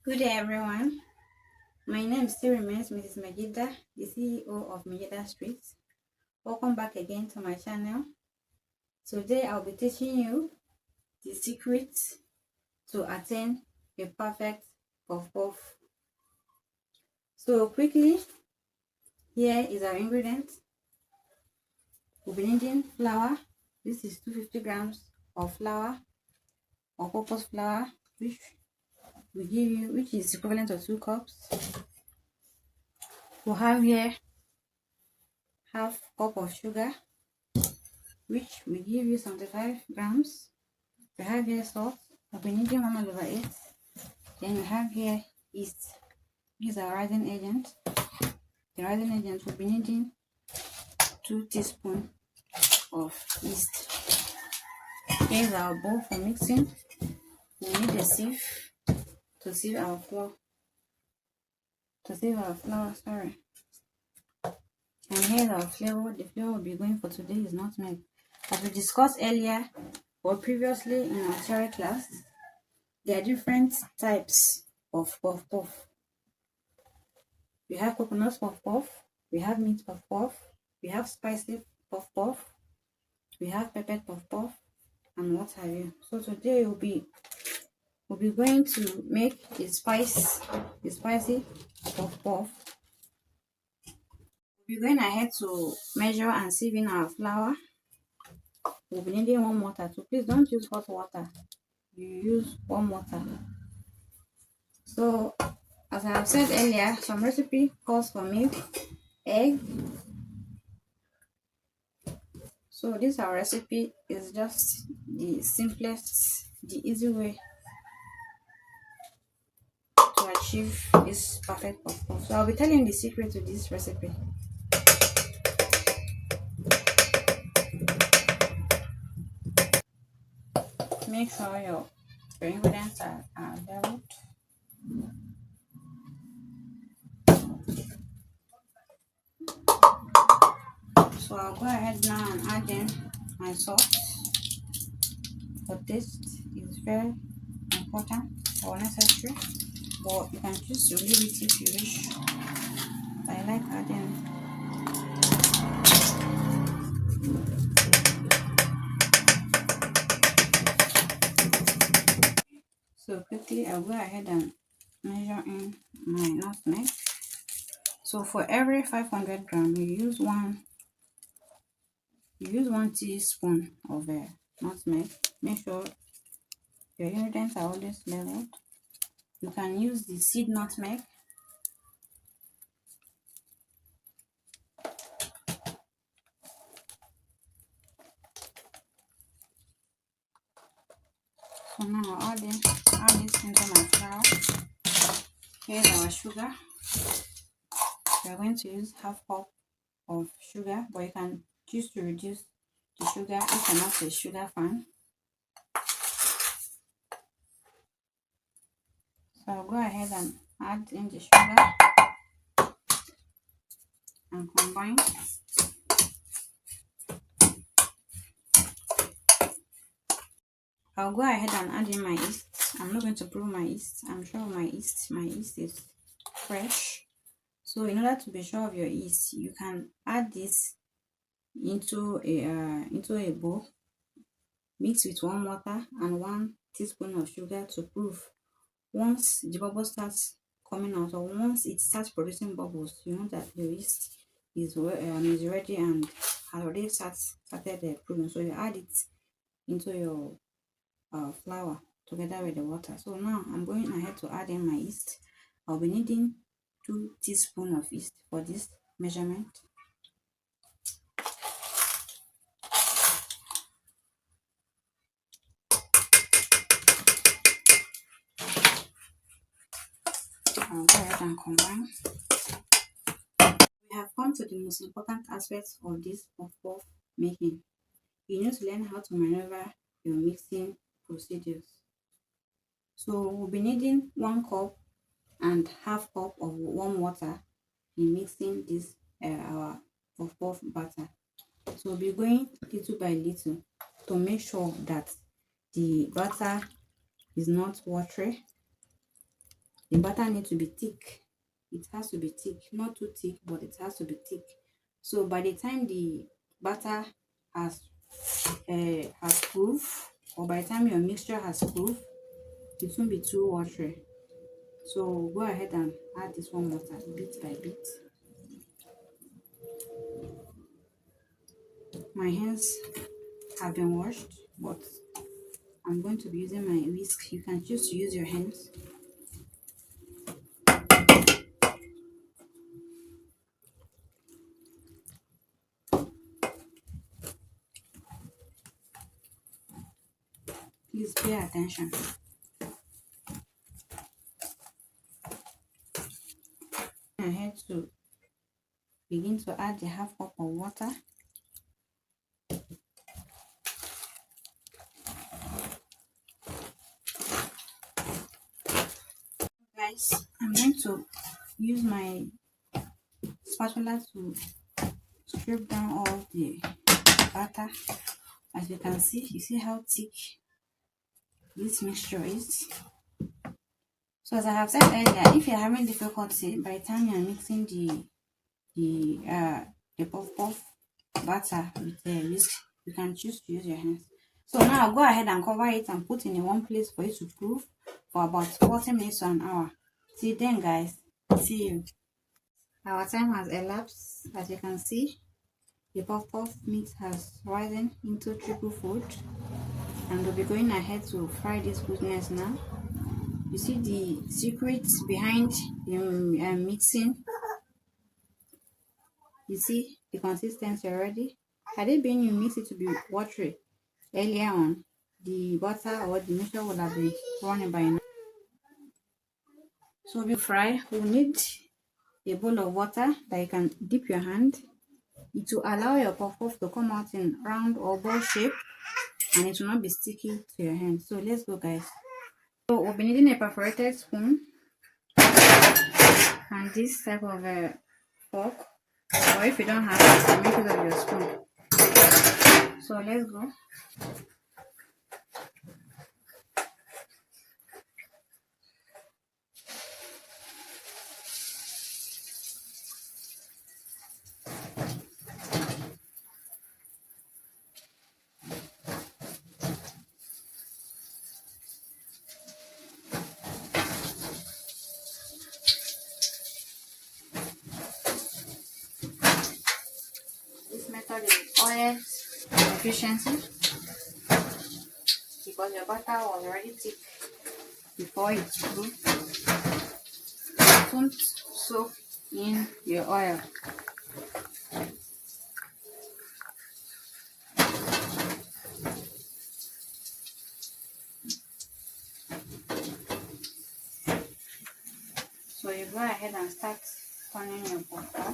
Good day, everyone. My name still remains Mrs. Majida, the CEO of Majida Streets. Welcome back again to my channel. Today, I'll be teaching you the secret to attain a perfect puff puff. So, quickly, here is our ingredients. We'll be needing flour. This is 250 grams of flour or purpose flour, which is equivalent to 2 cups. We'll have here half cup of sugar, which will give you 75 grams. We have here salt. I'll be needing 1/8. Then we have here yeast. These are rising agent. The rising agent will be needing 2 teaspoons of yeast. Here's our bowl for mixing. We need a sieve to sieve our flour. Sorry. And here's our flavor. The flavor we'll be going for today is nutmeg. As we discussed earlier or previously in our theory class, there are different types of puff puff. We have coconut puff puff, we have meat puff puff, we have spicy puff puff, we have pepper puff puff, and what have you. So today we'll be going to make the spicy puff puff. We're going ahead to measure and sieve in our flour. We'll be needing warm water, so please don't use hot water. You use warm water. So, as I have said earlier, some recipe calls for milk, egg. So this our recipe is just the simplest, the easy way to achieve this perfect puff puff. So I'll be telling the secret to this recipe. Make sure your ingredients are available. So I'll go ahead now and add in my salt. For taste is very important or necessary, but you can choose to leave it if you wish. I like adding. So quickly I'll go ahead and measure in my nutmeg. So for every 500 grams, you use one teaspoon of nutmeg. Make sure your ingredients are always leveled. You can use the seed nutmeg. So now I'll add this into my flour. Here's our sugar. We're going to use half cup of sugar, but you can choose to reduce the sugar if you're not a sugar fan. So I'll go ahead and add in the sugar and combine. I'll go ahead and add in my yeast. I'm not going to prove my yeast. I'm sure my yeast is fresh. So in order to be sure of your yeast, you can add this into a bowl, mix with warm water and 1 teaspoon of sugar to prove. Once the bubble starts coming out, or once it starts producing bubbles, you know that your yeast is ready and has already started proving. So you add it into your flour together with the water. So now I'm going ahead to add in my yeast. I'll be needing 2 teaspoons of yeast for this measurement. I'll go ahead and combine. We have come to the most important aspect of this puff puff making. You need to learn how to maneuver your mixing procedures. So we'll be needing 1 cup and half cup of warm water in mixing this our puff puff batter. So we'll be going little by little to make sure that the batter is not watery. the butter needs to be thick. It has to be thick, not too thick, but it has to be thick. So by the time the butter has cooled, or by the time your mixture has cooled, it won't be too watery. So go ahead and add this one water bit by bit. My hands have been washed, but I'm going to be using my whisk. You can choose to use your hands. Please pay attention. Ahead to begin to add the half cup of water. Guys, I'm going to use my spatula to strip down all the butter. As you can see, you see how thick this mixture is. So as I have said earlier, if you're having difficulty by the time you're mixing the puff puff batter with the whisk, you can choose to use your hands. So now go ahead and cover it and put in a one place for it to proof for about 40 minutes to an hour. See then, guys. See you. Our time has elapsed. As you can see, the puff puff mix has risen into triple fold, and we'll be going ahead to fry this goodness now. You see the secrets behind the mixing. You see the consistency already. Had it been you mix it to be watery earlier on, the butter or the mixture would have been running by now. So we fry, we'll need a bowl of water that you can dip your hand. It will allow your puff puff to come out in round or ball shape, and it will not be sticky to your hand. So let's go, guys. So we'll be needing a perforated spoon and this type of a fork, or if you don't have it, you make use of your spoon. So let's go. This method is oil efficiency because your butter was already thick before it grew. Don't soak in your oil. So you go ahead and start turning your butter.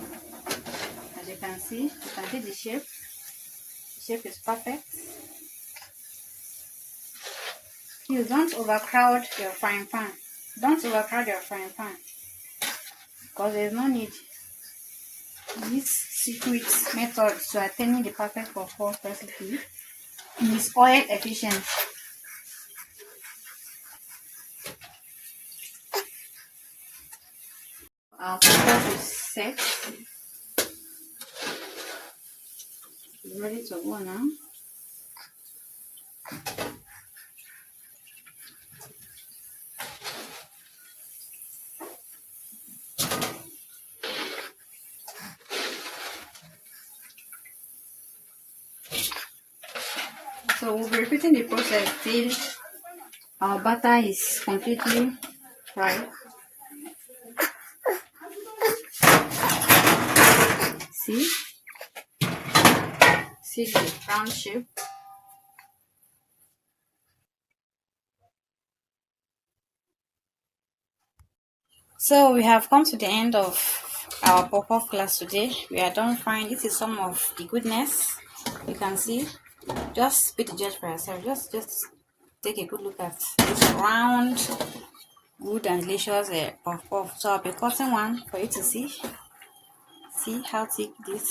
As you can see the shape. The shape is perfect. Please don't overcrowd your frying pan. Don't overcrowd your frying pan because there is no need. This secret method to attaining the perfect puff puff recipe is oil efficient. Our puff puff is set. It's ready to go now. So we'll be repeating the process till our butter is completely fried. See the round shape. So we have come to the end of our puff puff class today. We are done frying. This is some of the goodness. You can see. Just be the judge for yourself. Just take a good look at this round, good and delicious puff puff. So I'll be cutting one for you to see. See how thick this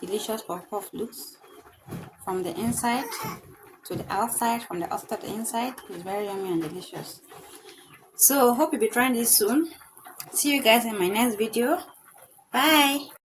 delicious puff puff looks from the inside to the outside, from the outside to the inside. It's very yummy and delicious. So hope you'll be trying this soon. See you guys in my next video. Bye.